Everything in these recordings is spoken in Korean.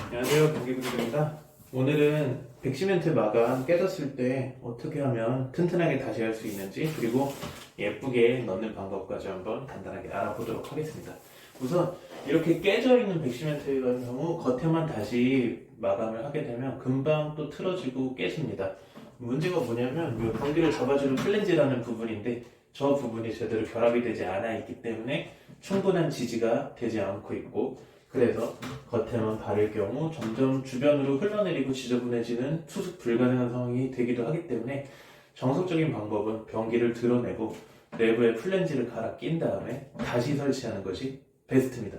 안녕하세요, 경기구입니다. 오늘은 백시멘트 마감 깨졌을 때 어떻게 하면 튼튼하게 다시 할 수 있는지, 그리고 예쁘게 넣는 방법까지 한번 간단하게 알아보도록 하겠습니다. 우선 이렇게 깨져 있는 백시멘트 같은 경우 겉에만 다시 마감을 하게 되면 금방 또 틀어지고 깨집니다. 문제가 뭐냐면 이 변기를 잡아주는 플랜지라는 부분인데, 저 부분이 제대로 결합이 되지 않아 있기 때문에 충분한 지지가 되지 않고 있고, 그래서 겉에만 바를 경우 점점 주변으로 흘러내리고 지저분해지는 수습 불가능한 상황이 되기도 하기 때문에, 정석적인 방법은 변기를 드러내고 내부에 플랜지를 갈아 낀 다음에 다시 설치하는 것이 베스트입니다.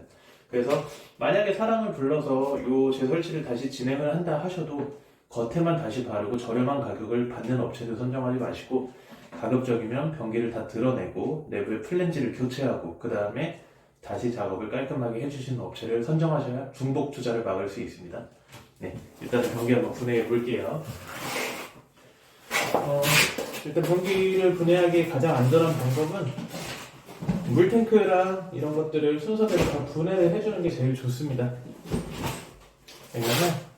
그래서 만약에 사람을 불러서 요 재설치를 다시 진행을 한다 하셔도 겉에만 다시 바르고 저렴한 가격을 받는 업체를 선정하지 마시고, 가급적이면 변기를 다 드러내고 내부에 플랜지를 교체하고 그 다음에 다시 작업을 깔끔하게 해주시는 업체를 선정하셔야 중복 투자를 막을 수 있습니다. 네, 일단은 변기 한번 분해해 볼게요. 일단 변기를 분해하기 가장 안전한 방법은 물탱크랑 이런 것들을 순서대로 다 분해를 해주는 게 제일 좋습니다. 왜냐면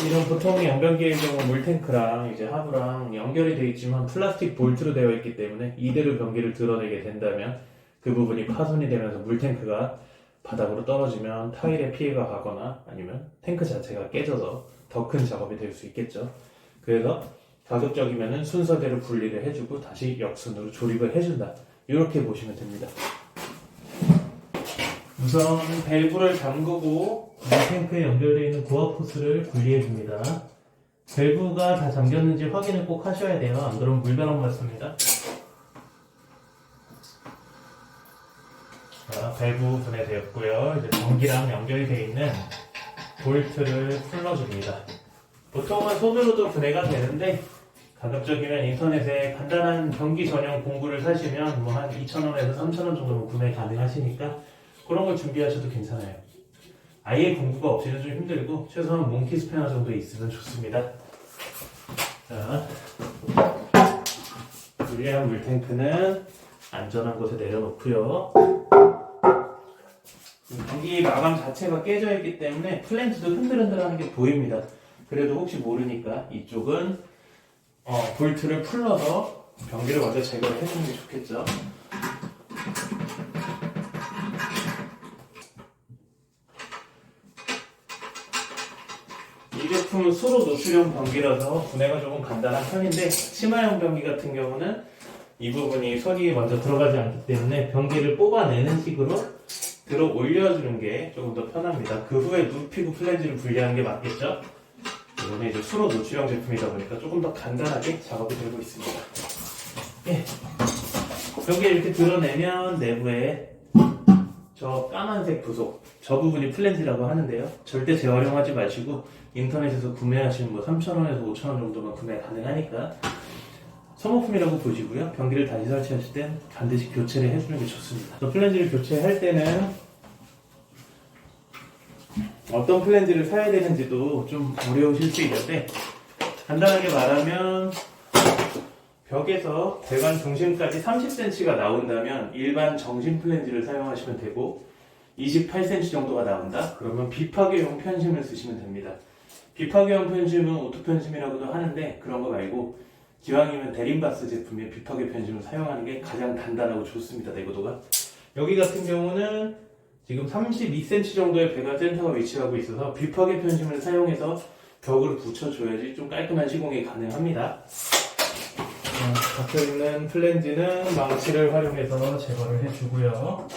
이런 보통의 양변기의 경우 물탱크랑 이제 하부랑 연결이 되어 있지만 플라스틱 볼트로 되어 있기 때문에 이대로 변기를 드러내게 된다면 그 부분이 파손이 되면서 물탱크가 바닥으로 떨어지면 타일에 피해가 가거나 아니면 탱크 자체가 깨져서 더 큰 작업이 될 수 있겠죠. 그래서 가급적이면 순서대로 분리를 해주고 다시 역순으로 조립을 해준다, 이렇게 보시면 됩니다. 우선 밸브를 잠그고 물탱크에 연결되어 있는 고압 호스를 분리해줍니다. 밸브가 다 잠겼는지 확인을 꼭 하셔야 돼요. 안 그러면 물바람 맞습니다. 자, 밸브 분해되었고요. 이제 변기랑 연결이 되어 있는 볼트를 풀러줍니다. 보통은 손으로도 분해가 되는데, 가급적이면 인터넷에 간단한 변기 전용 공구를 사시면 뭐 한 2,000원에서 3,000원 정도면 구매 가능하시니까 그런 걸 준비하셔도 괜찮아요. 아예 공구가 없이는 좀 힘들고 최소한 몽키 스패너 정도 있으면 좋습니다. 자, 분리한 물탱크는 안전한 곳에 내려놓고요. 변기 마감 자체가 깨져 있기 때문에 플랜지도 흔들흔들하는 게 보입니다. 그래도 혹시 모르니까 이쪽은 볼트를 풀러서 변기를 먼저 제거를 해주는 게 좋겠죠. 이 제품은 수로 노출형 변기라서 분해가 조금 간단한 편인데, 치마형 변기 같은 경우는 이 부분이 손이 먼저 들어가지 않기 때문에 변기를 뽑아내는 식으로 들어 올려주는 게 조금 더 편합니다. 그 후에 눕히고 플랜지를 분리하는 게 맞겠죠? 이번에 이제 수로 노출형 제품이다 보니까 조금 더 간단하게 작업이 되고 있습니다. 예. 변기를 이렇게 드러내면 내부에 저 까만색 부속, 저 부분이 플랜지라고 하는데요. 절대 재활용하지 마시고 인터넷에서 구매하시면 뭐 3,000원에서 5,000원 정도만 구매 가능하니까 소모품이라고 보시고요. 변기를 다시 설치하실 땐 반드시 교체를 해주는 게 좋습니다. 저 플랜지를 교체할 때는 어떤 플랜지를 사야 되는지도 좀 어려우실 수 있는데, 간단하게 말하면 벽에서 배관 중심까지 30cm가 나온다면 일반 정심 플랜지를 사용하시면 되고, 28cm 정도가 나온다? 그러면 비파괴용 편심을 쓰시면 됩니다. 비파괴용 편심은 오토 편심이라고도 하는데, 그런 거 말고 기왕이면 데린바스 제품의 비파괴 편심을 사용하는 게 가장 단단하고 좋습니다. 내구도가. 여기 같은 경우는 지금 32cm 정도의 배관 센터가 위치하고 있어서 비파괴 편심을 사용해서 벽을 붙여줘야지 좀 깔끔한 시공이 가능합니다. 박혀있는 플랜지는 망치를 활용해서 제거를 해주고요.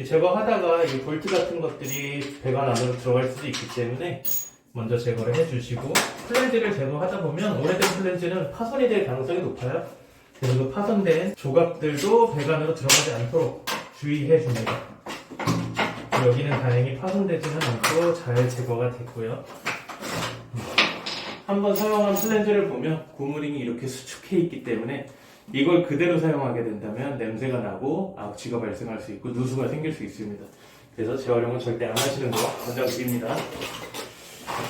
제거하다가 이 볼트 같은 것들이 배관 안으로 들어갈 수도 있기 때문에 먼저 제거를 해주시고, 플랜지를 제거하다 보면 오래된 플랜지는 파손이 될 가능성이 높아요. 그리고 파손된 조각들도 배관으로 들어가지 않도록 주의해줍니다. 여기는 다행히 파손되지는 않고 잘 제거가 됐고요. 한번 사용한 플랜지를 보면 고무링이 이렇게 수축해 있기 때문에 이걸 그대로 사용하게 된다면 냄새가 나고 악취가 발생할 수 있고 누수가 생길 수 있습니다. 그래서 재활용은 절대 안 하시는 거 권장드립니다.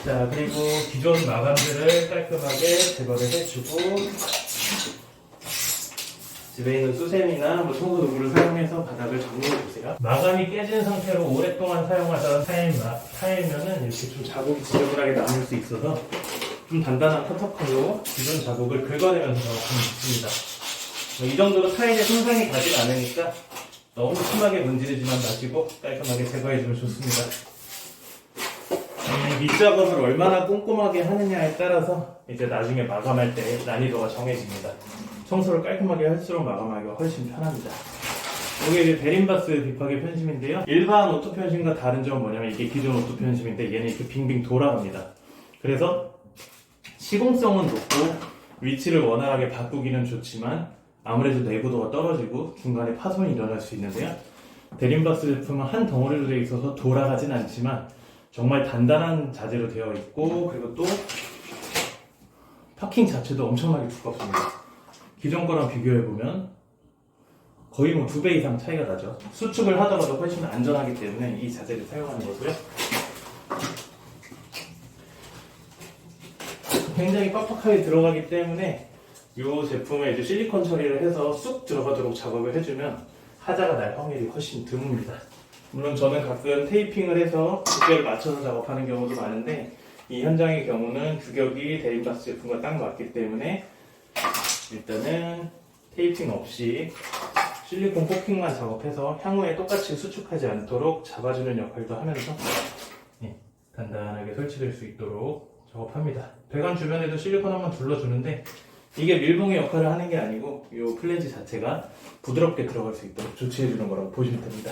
자, 그리고 기존 마감들을 깔끔하게 제거를 해주고, 집에 있는 수세미나 청소 도구를 사용해서 바닥을 정리해 주세요. 마감이 깨진 상태로 오랫동안 사용하던 타일면은 이렇게 좀 자국이 지저분하게 남을 수 있어서 좀 단단한 커터칼로 기존 자국을 긁어내면서 작업하면 좋습니다. 이 정도로 타일에 손상이 가지 않으니까 너무 심하게 문지르지만 마시고 깔끔하게 제거해주면 좋습니다. 밑작업을 얼마나 꼼꼼하게 하느냐에 따라서 이제 나중에 마감할 때 난이도가 정해집니다. 청소를 깔끔하게 할수록 마감하기가 훨씬 편합니다. 이게 이제 베린바스 비파게 편심인데요. 일반 오토 편심과 다른 점은 뭐냐면 이게 기존 오토 편심인데 얘는 이렇게 빙빙 돌아갑니다. 그래서 시공성은 높고 위치를 원활하게 바꾸기는 좋지만 아무래도 내구도가 떨어지고 중간에 파손이 일어날 수 있는데요. 베린바스 제품은 한 덩어리로 되어 있어서 돌아가진 않지만 정말 단단한 자재로 되어 있고 그리고 또 파킹 자체도 엄청나게 두껍습니다. 기존 거랑 비교해보면 거의 뭐 2배 이상 차이가 나죠. 수축을 하더라도 훨씬 안전하기 때문에 이 자재를 사용하는 거고요. 굉장히 빡빡하게 들어가기 때문에 이 제품에 이제 실리콘 처리를 해서 쑥 들어가도록 작업을 해주면 하자가 날 확률이 훨씬 드뭅니다. 물론 저는 가끔 테이핑을 해서 규격을 맞춰서 작업하는 경우도 많은데 이 현장의 경우는 규격이 베린바스 제품과 딱 맞기 때문에 일단은 테이핑 없이 실리콘 코팅만 작업해서 향후에 똑같이 수축하지 않도록 잡아주는 역할도 하면서 단단하게 설치될 수 있도록 작업합니다. 배관 주변에도 실리콘 한번 둘러주는데 이게 밀봉의 역할을 하는 게 아니고 이 플랜지 자체가 부드럽게 들어갈 수 있도록 조치해주는 거라고 보시면 됩니다.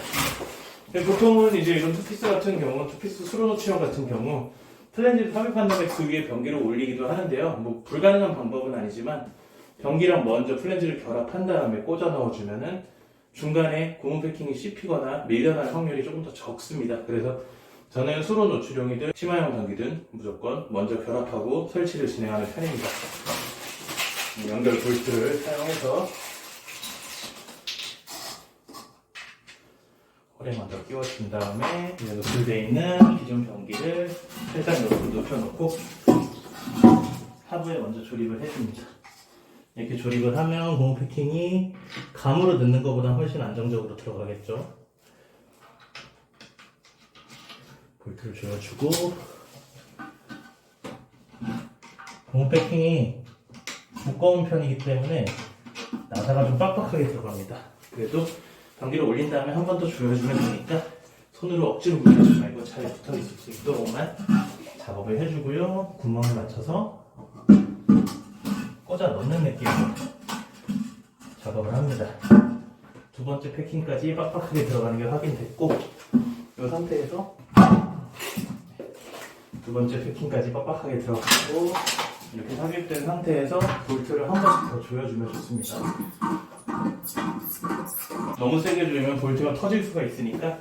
보통은 이제 이런 투피스 같은 경우, 투피스 수로노치형 같은 경우 플랜지를 삽입한 다음에 그 위에 변기를 올리기도 하는데요. 뭐 불가능한 방법은 아니지만 변기랑 먼저 플랜지를 결합한 다음에 꽂아 넣어주면은 중간에 고무 패킹이 씹히거나 밀려날 확률이 조금 더 적습니다. 그래서 저는 수로 노출형이든 치마형 변기든 무조건 먼저 결합하고 설치를 진행하는 편입니다. 연결 볼트를 사용해서 홀에 먼저 끼워준 다음에 노출되어 있는 기존 변기를 살짝 높여놓고 하부에 먼저 조립을 해줍니다. 이렇게 조립을 하면 고무 패킹이 감으로 넣는 것보다 훨씬 안정적으로 들어가겠죠. 볼트를 조여주고 고무 패킹이 두꺼운 편이기 때문에 나사가 좀 빡빡하게 들어갑니다. 그래도 변기를 올린 다음에 한 번 더 조여주면 되니까 손으로 억지로 물려주지 말고 잘 붙어 있을 수 있도록만 작업을 해주고요. 구멍을 맞춰서 꽂아 넣는 느낌으로 작업을 합니다. 두 번째 패킹까지 빡빡하게 들어가는 게 확인됐고 이 상태에서 두 번째 패킹까지 빡빡하게 들어가고 이렇게 삽입된 상태에서 볼트를 한 번씩 더 조여주면 좋습니다. 너무 세게 조이면 볼트가 터질 수가 있으니까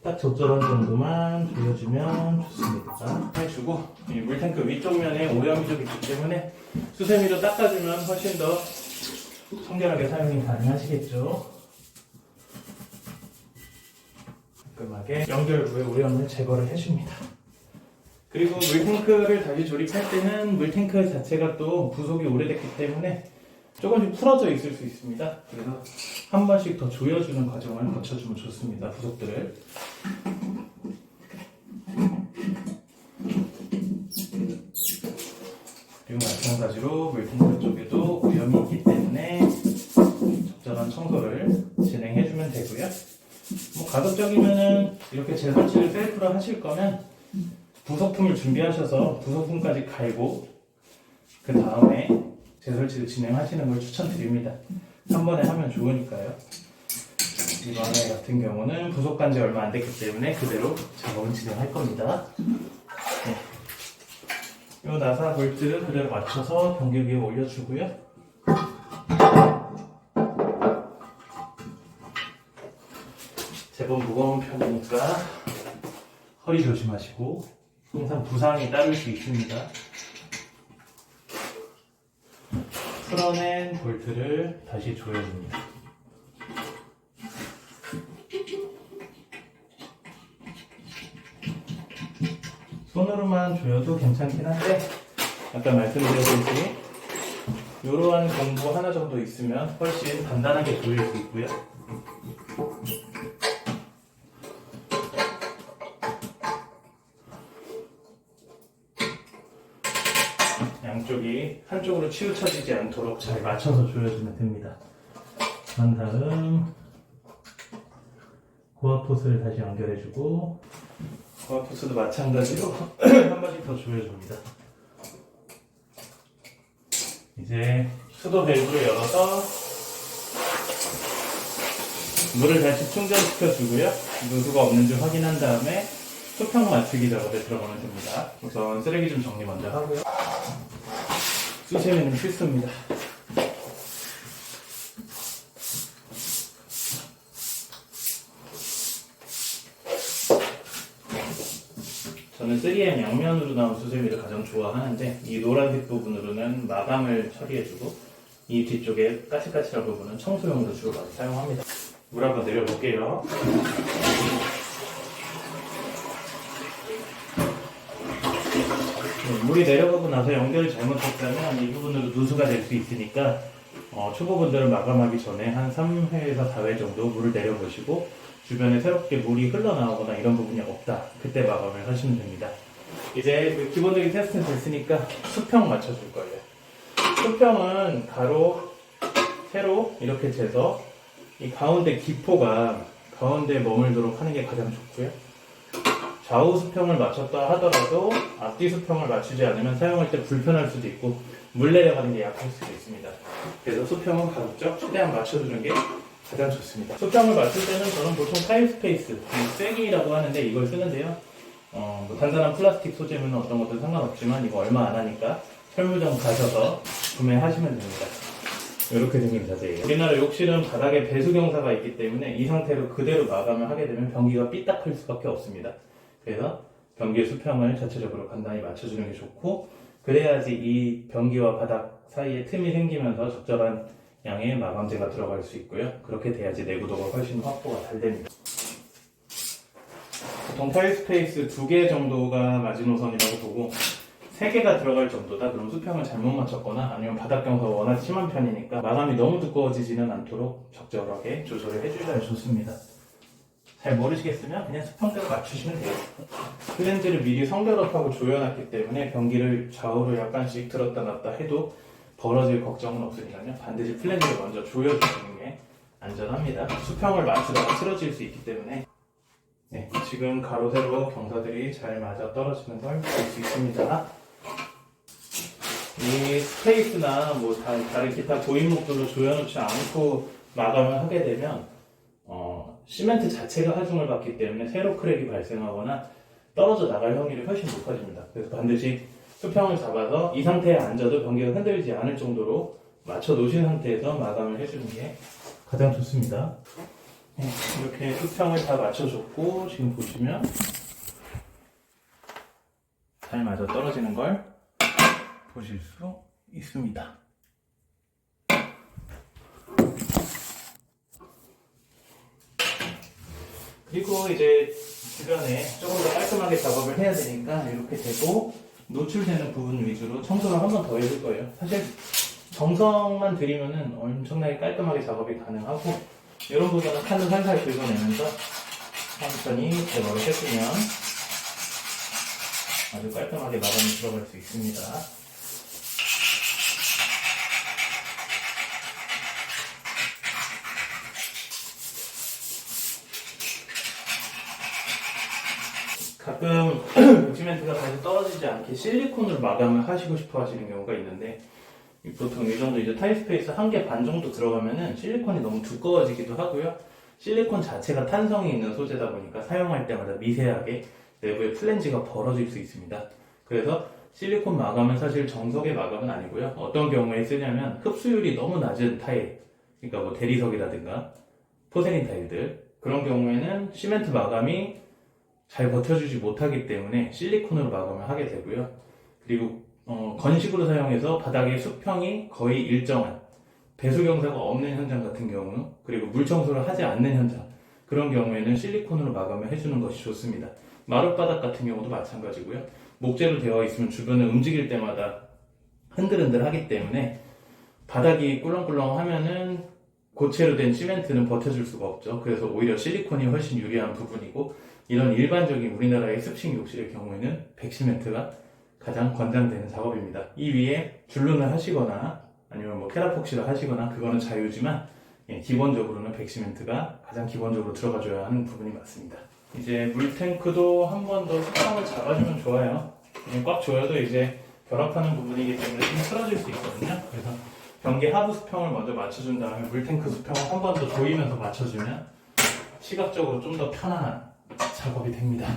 딱 적절한 정도만 조여주면 좋습니다. 해주고 이 물탱크 위쪽 면에 오염이 좀 있기 때문에 수세미로 닦아주면 훨씬 더 청결하게 사용이 가능하시겠죠. 깔끔하게 연결 부에 오염을 제거를 해줍니다. 그리고 물탱크를 다시 조립할 때는 물탱크 자체가 또 부속이 오래됐기 때문에 조금씩 풀어져 있을 수 있습니다. 그래서 한 번씩 더 조여주는 과정을 거쳐주면 좋습니다. 부속들을. 그리고 마찬가지로 물탱크 쪽에도 오염이 있기 때문에 적절한 청소를 진행해주면 되고요. 뭐 가급적이면은 이렇게 재설치를 셀프로 하실 거면 부속품을 준비하셔서 부속품까지 갈고 그 다음에 재설치를 진행하시는 걸 추천드립니다. 한 번에 하면 좋으니까요. 이번에 같은 경우는 부속한 지 얼마 안 됐기 때문에 그대로 작업을 진행할 겁니다. 이 나사 볼트를 그대로 맞춰서 변기 위에 올려주고요. 제법 무거운 편이니까 허리 조심하시고 항상 부상이 따를 수 있습니다. 풀어낸 볼트를 다시 조여줍니다. 손으로만 조여도 괜찮긴 한데 아까 말씀드렸듯이 이러한 공구 하나 정도 있으면 훨씬 간단하게 조일 수 있고요. 양쪽이 한쪽으로 치우쳐지지 않도록 잘 맞춰서 조여주면 됩니다. 그런 다음 고압포스를 다시 연결해주고, 고압포스도 마찬가지로 한 번씩 더 조여줍니다. 이제 수도 밸브를 열어서 물을 다시 충전시켜주고요. 누수가 없는지 확인한 다음에 수평 맞추기 작업에 들어가면 됩니다. 우선 쓰레기 좀 정리 먼저 하고요. 수세미는 필수입니다. 저는 3M 양면으로 나온 수세미를 가장 좋아하는데, 이 노란색 부분으로는 마감을 처리해주고 이 뒤쪽에 까칠까칠한 부분은 청소용으로 주로 많이 사용합니다. 물 한번 내려볼게요. 물이 내려가고 나서 연결을 잘못했다면 이 부분으로 누수가 될 수 있으니까 초보분들은 마감하기 전에 한 3회에서 4회 정도 물을 내려보시고 주변에 새롭게 물이 흘러나오거나 이런 부분이 없다, 그때 마감을 하시면 됩니다. 이제 기본적인 테스트는 됐으니까 수평 맞춰줄 거예요. 수평은 가로, 세로 이렇게 재서 이 가운데 기포가 가운데에 머물도록 하는 게 가장 좋고요. 좌우 수평을 맞췄다 하더라도 앞뒤 수평을 맞추지 않으면 사용할 때 불편할 수도 있고 물 내려가는 게 약할 수도 있습니다. 그래서 수평은 가급적 최대한 맞춰주는 게 가장 좋습니다. 수평을 맞출 때는 저는 보통 타일스페이스, 쐐기라고 하는데 이걸 쓰는데요. 뭐 단단한 플라스틱 소재면 어떤 것도 상관없지만 이거 얼마 안 하니까 철물점 가셔서 구매하시면 됩니다. 이렇게 생긴 자재예요. 우리나라 욕실은 바닥에 배수 경사가 있기 때문에 이 상태로 그대로 마감을 하게 되면 변기가 삐딱할 수밖에 없습니다. 그래서 변기의 수평을 자체적으로 간단히 맞춰주는 게 좋고, 그래야지 이 변기와 바닥 사이에 틈이 생기면서 적절한 양의 마감재가 들어갈 수 있고요. 그렇게 돼야지 내구도가 훨씬 확보가 잘 됩니다. 보통 타일 스페이스 2개 정도가 마지노선이라고 보고 3개가 들어갈 정도다. 그럼 수평을 잘못 맞췄거나 아니면 바닥 경사가 워낙 심한 편이니까 마감이 너무 두꺼워지지는 않도록 적절하게 조절을 해주셔야 좋습니다. 잘 모르시겠으면 그냥 수평대로 맞추시면 돼요. 플랜지를 미리 성결합하고 조여놨기 때문에 변기를 좌우로 약간씩 들었다 놨다 해도 벌어질 걱정은 없으니까요. 반드시 플랜지를 먼저 조여주시는 게 안전합니다. 수평을 맞추다가 틀어질 수 있기 때문에. 네, 지금 가로 세로 경사들이 잘 맞아 떨어지는 걸 볼 수 있습니다. 이 스페이스나 뭐 다른 기타 고인목들로 조여놓지 않고 마감을 하게 되면 시멘트 자체가 하중을 받기 때문에 세로 크랙이 발생하거나 떨어져 나갈 확률이 훨씬 높아집니다. 그래서 반드시 수평을 잡아서 이 상태에 앉아도 변기가 흔들리지 않을 정도로 맞춰 놓으신 상태에서 마감을 해주는 게 가장 좋습니다. 네, 이렇게 수평을 다 맞춰줬고 지금 보시면 잘 맞아 떨어지는 걸 보실 수 있습니다. 그리고 이제 주변에 조금 더 깔끔하게 작업을 해야 되니까 이렇게 되고 노출되는 부분 위주로 청소를 한 번 더 해줄 거예요. 사실 정성만 들이면은 엄청나게 깔끔하게 작업이 가능하고 이런 부분은 칸을 살살 긁어내면서 천천히 제거를 해주면 아주 깔끔하게 마감이 들어갈 수 있습니다. 가끔 시멘트가 다시 떨어지지 않게 실리콘으로 마감을 하시고 싶어 하시는 경우가 있는데 보통 이 정도 이제 타일 스페이스 1개 반 정도 들어가면은 실리콘이 너무 두꺼워지기도 하고요. 실리콘 자체가 탄성이 있는 소재다 보니까 사용할 때마다 미세하게 내부에 플랜지가 벌어질 수 있습니다. 그래서 실리콘 마감은 사실 정석의 마감은 아니고요. 어떤 경우에 쓰냐면 흡수율이 너무 낮은 타일, 그러니까 뭐 대리석이라든가 포세린 타일들, 그런 경우에는 시멘트 마감이 잘 버텨주지 못하기 때문에 실리콘으로 마감을 하게 되고요. 그리고 건식으로 사용해서 바닥의 수평이 거의 일정한 배수 경사가 없는 현장 같은 경우, 그리고 물 청소를 하지 않는 현장, 그런 경우에는 실리콘으로 마감을 해주는 것이 좋습니다. 마룻바닥 같은 경우도 마찬가지고요. 목재로 되어 있으면 주변을 움직일 때마다 흔들흔들 하기 때문에 바닥이 꿀렁꿀렁하면은 고체로 된 시멘트는 버텨줄 수가 없죠. 그래서 오히려 실리콘이 훨씬 유리한 부분이고, 이런 일반적인 우리나라의 습식 욕실의 경우에는 백시멘트가 가장 권장되는 작업입니다. 이 위에 줄눈을 하시거나 아니면 뭐 케라폭시를 하시거나 그거는 자유지만, 기본적으로는 백시멘트가 가장 기본적으로 들어가줘야 하는 부분이 맞습니다. 이제 물탱크도 한 번 더 수평을 잡아주면 좋아요. 꽉 조여도 이제 결합하는 부분이기 때문에 좀 틀어질 수 있거든요. 그래서 변기 하부 수평을 먼저 맞춰준 다음에 물탱크 수평을 한 번 더 조이면서 맞춰주면 시각적으로 좀 더 편안한 작업이 됩니다.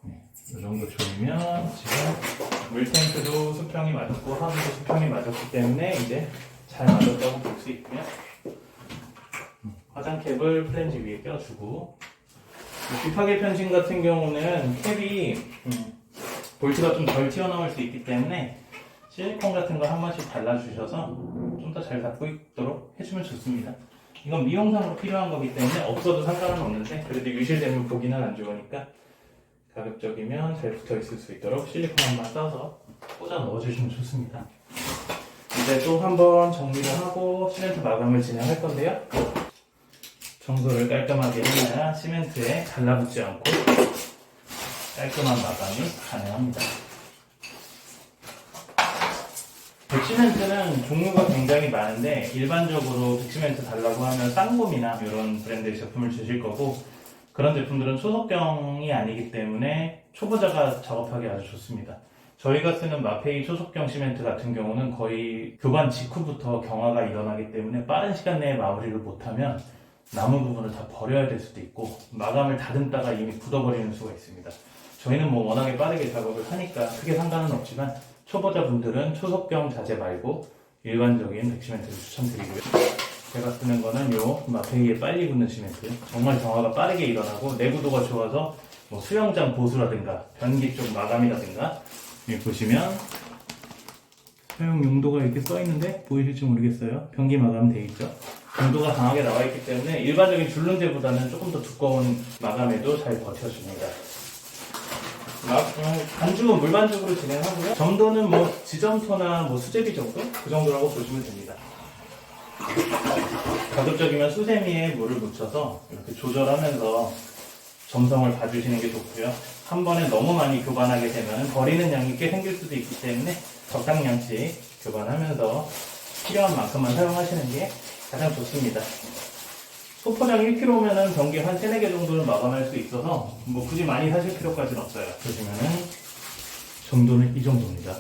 이 정도 조이면 지금 물탱크도 수평이 맞았고 하부도 수평이 맞았기 때문에 이제 잘 맞았다고 볼 수 있고요. 화장캡을 플랜지 위에 껴주고, 뒷파괴 편심 같은 경우는 캡이 볼트가 좀 덜 튀어나올 수 있기 때문에 실리콘 같은 거 한 번씩 발라주셔서 좀 더 잘 닫고 있도록 해주면 좋습니다. 이건 미용상으로 필요한 거기 때문에 없어도 상관은 없는데, 그래도 유실되면 보기는 안 좋으니까 가급적이면 잘 붙어 있을 수 있도록 실리콘 한번 써서 꽂아 넣어주시면 좋습니다. 이제 또 한번 정리를 하고 시멘트 마감을 진행할 건데요. 청소를 깔끔하게 해야 시멘트에 달라붙지 않고 깔끔한 마감이 가능합니다. 백시멘트는 종류가 굉장히 많은데, 일반적으로 백시멘트 달라고 하면 쌍곰이나 이런 브랜드의 제품을 주실 거고, 그런 제품들은 초속경이 아니기 때문에 초보자가 작업하기 아주 좋습니다. 저희가 쓰는 마페이 초속경 시멘트 같은 경우는 거의 교반 직후부터 경화가 일어나기 때문에 빠른 시간 내에 마무리를 못하면 남은 부분을 다 버려야 될 수도 있고, 마감을 다듬다가 이미 굳어버리는 수가 있습니다. 저희는 뭐 워낙에 빠르게 작업을 하니까 크게 상관은 없지만, 초보자분들은 초속경 자재 말고 일반적인 백시멘트를 추천드리고요. 제가 쓰는 거는 요 마페이의 빨리 굳는 시멘트, 정말 경화가 빠르게 일어나고 내구도가 좋아서 뭐 수영장 보수라든가 변기 쪽 마감이라든가, 여기 보시면 사용 용도가 이렇게 써 있는데 보이실지 모르겠어요. 변기 마감 돼 있죠. 용도가 강하게 나와 있기 때문에 일반적인 줄눈제보다는 조금 더 두꺼운 마감에도 잘 버텨줍니다. 반죽은 물반죽으로 진행하고요. 점도는 뭐 지점토나 뭐 수제비 정도? 그 정도라고 보시면 됩니다. 가급적이면 수세미에 물을 묻혀서 이렇게 조절하면서 점성을 봐주시는 게 좋고요. 한 번에 너무 많이 교반하게 되면 버리는 양이 꽤 생길 수도 있기 때문에 적당량씩 교반하면서 필요한 만큼만 사용하시는 게 가장 좋습니다. 소포장 1kg면은 변기 한 3, 4개 정도는 마감할 수 있어서 뭐 굳이 많이 사실 필요까지는 없어요. 보시면은 정도는 이 정도입니다.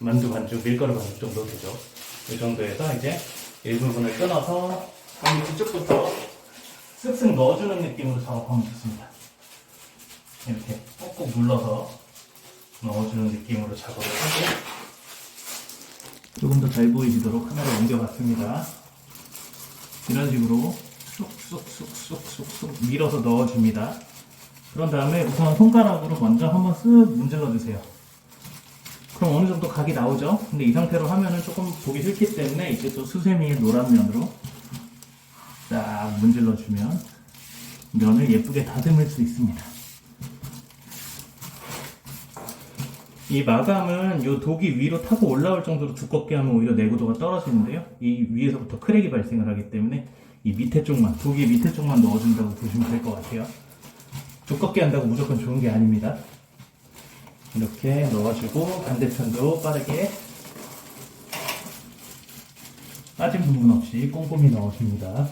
만두 반죽, 밀가루 반죽 정도 되죠. 이 정도에서 이제 일부분을 끊어서 변기 뒤쪽부터 쓱쓱 넣어주는 느낌으로 작업하면 좋습니다. 이렇게 꾹꾹 눌러서 넣어주는 느낌으로 작업을 하고, 조금 더 잘 보이시도록 카메라 옮겨봤습니다. 이런 식으로 쑥쑥쑥쑥쑥 밀어서 넣어줍니다. 그런 다음에 우선 손가락으로 먼저 한번 쓱 문질러 주세요. 그럼 어느 정도 각이 나오죠? 근데 이 상태로 하면은 조금 보기 싫기 때문에 이제 또 수세미의 노란 면으로 딱 문질러 주면 면을 예쁘게 다듬을 수 있습니다. 이 마감은 요 독이 위로 타고 올라올 정도로 두껍게 하면 오히려 내구도가 떨어지는데요. 이 위에서부터 크랙이 발생을 하기 때문에 이 밑에 쪽만, 독이 밑에 쪽만 넣어준다고 보시면 될 것 같아요. 두껍게 한다고 무조건 좋은 게 아닙니다. 이렇게 넣어주고 반대편도 빠르게 빠진 부분 없이 꼼꼼히 넣어줍니다.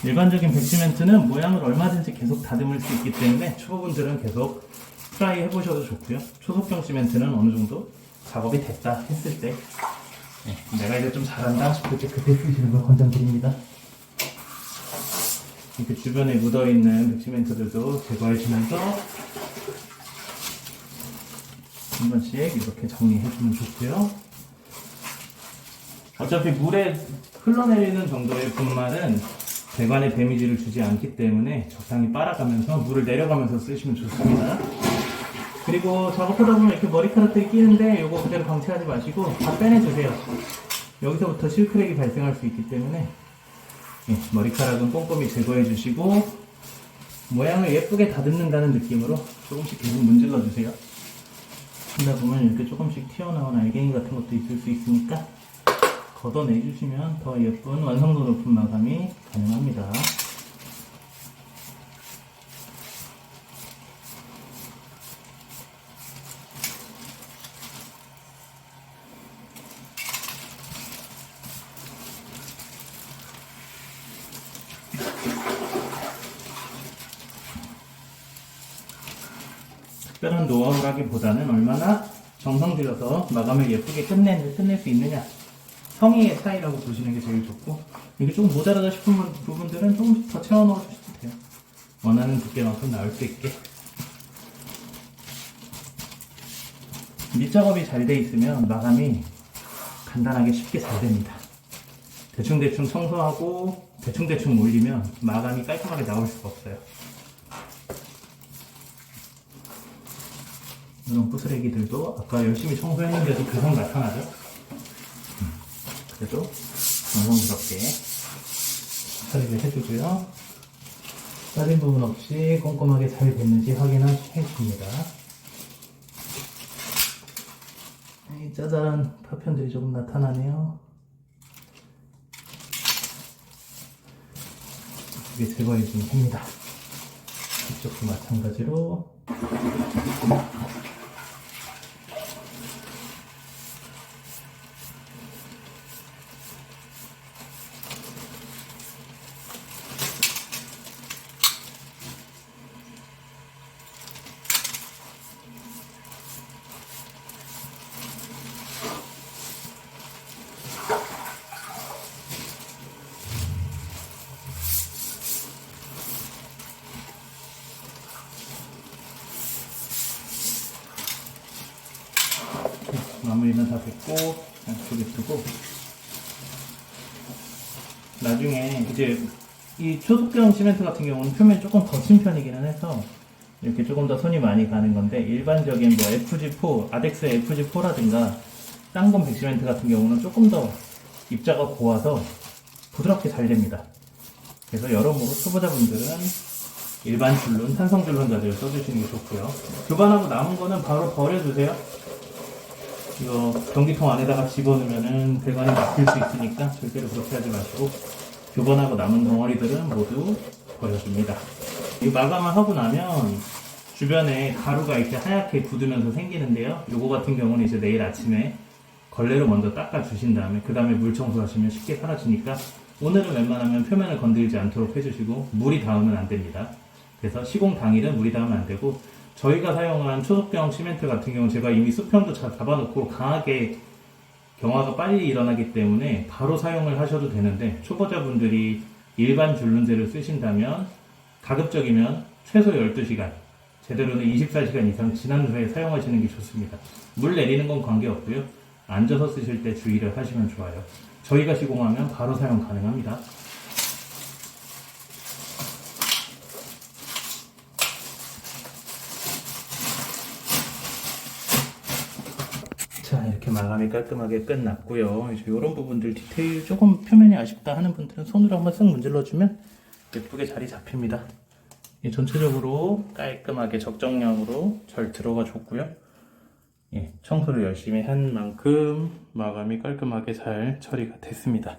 일반적인 백시멘트는 모양을 얼마든지 계속 다듬을 수 있기 때문에 초보분들은 계속 트라이 해보셔도 좋고요. 초속경 시멘트는 어느 정도 작업이 됐다 했을 때 내가 이제 좀 잘한다 싶을 때 그때 쓰시는 걸 권장드립니다. 이렇게 주변에 묻어있는 백시멘트들도 제거해주면서 한 번씩 이렇게 정리해주면 좋고요. 어차피 물에 흘러내리는 정도의 분말은 배관에 데미지를 주지 않기 때문에 적당히 빨아가면서 물을 내려가면서 쓰시면 좋습니다. 그리고 작업하다 보면 이렇게 머리카락들이 끼는데 이거 그대로 방치하지 마시고 다 빼내주세요. 여기서부터 실크랙이 발생할 수 있기 때문에 머리카락은 꼼꼼히 제거해 주시고 모양을 예쁘게 다듬는다는 느낌으로 조금씩 계속 문질러 주세요. 하다 보면 이렇게 조금씩 튀어나온 알갱이 같은 것도 있을 수 있으니까 걷어내 주시면 더 예쁜 완성도 높은 마감이 가능합니다. 특별한 노하우라기보다는 얼마나 정성 들여서 마감을 예쁘게 끝낼 수 있느냐, 성의의 차이라고 보시는 게 제일 좋고, 이게 조금 모자라다 싶은 부분들은 조금 더 채워 넣어 주셔도 돼요. 원하는 두께만큼 나올 수 있게. 밑작업이 잘 돼 있으면 마감이 간단하게 쉽게 잘 됩니다. 대충대충 청소하고 대충대충 올리면 마감이 깔끔하게 나올 수가 없어요. 이런 부스레기들도 아까 열심히 청소했는데도 계속 나타나죠? 그래도 정성스럽게 처리를 해주고요. 빠진 부분 없이 꼼꼼하게 잘 됐는지 확인해줍니다. 이 짜잘한 파편들이 조금 나타나네요. 이게 제거해주면 됩니다. 이쪽도 마찬가지로. 마무리는 다 됐고 양쪽에 두고, 나중에 이제 이 초속경 시멘트 같은 경우는 표면이 조금 거친 편이기는 해서 이렇게 조금 더 손이 많이 가는 건데, 일반적인 뭐 FG4, 아덱스 FG4라든가 쌍검 백시멘트 같은 경우는 조금 더 입자가 고와서 부드럽게 잘 됩니다. 그래서 여러모로 초보자분들은 일반 줄눈, 산성 줄눈 자재를 써주시는 게 좋고요. 교반하고 남은 거는 바로 버려주세요. 이거 변기통 안에다가 집어넣으면은 배관이 막힐 수 있으니까 절대로 그렇게 하지 마시고, 교반하고 남은 덩어리들은 모두 버려줍니다. 이 마감을 하고 나면 주변에 가루가 이렇게 하얗게 굳으면서 생기는데요. 요거 같은 경우는 이제 내일 아침에 걸레로 먼저 닦아 주신 다음에 그 다음에 물 청소하시면 쉽게 사라지니까, 오늘은 웬만하면 표면을 건들지 않도록 해주시고 물이 닿으면 안 됩니다. 그래서 시공 당일은 물이 닿으면 안 되고, 저희가 사용한 초속경 시멘트 같은 경우는 제가 이미 수평도 잘 잡아놓고 강하게 경화가 빨리 일어나기 때문에 바로 사용을 하셔도 되는데, 초보자분들이 일반 줄눈재를 쓰신다면 가급적이면 최소 12시간, 제대로는 24시간 이상 지난 후에 사용하시는 게 좋습니다. 물 내리는 건 관계없고요. 앉아서 쓰실 때 주의를 하시면 좋아요. 저희가 시공하면 바로 사용 가능합니다. 자, 이렇게 마감이 깔끔하게 끝났고요. 이제 이런 부분들 디테일 조금 표면이 아쉽다 하는 분들은 손으로 한번 쓱 문질러주면 예쁘게 자리 잡힙니다. 전체적으로 깔끔하게 적정량으로 잘 들어가 줬고요. 청소를 열심히 한 만큼 마감이 깔끔하게 잘 처리가 됐습니다.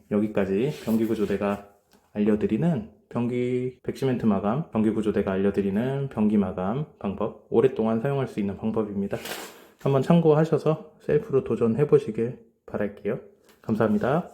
여기까지 변기구조대가 알려드리는 변기 백시멘트 마감, 변기구조대가 알려드리는 변기 마감 방법, 오랫동안 사용할 수 있는 방법입니다. 한번 참고하셔서 셀프로 도전해 보시길 바랄게요. 감사합니다.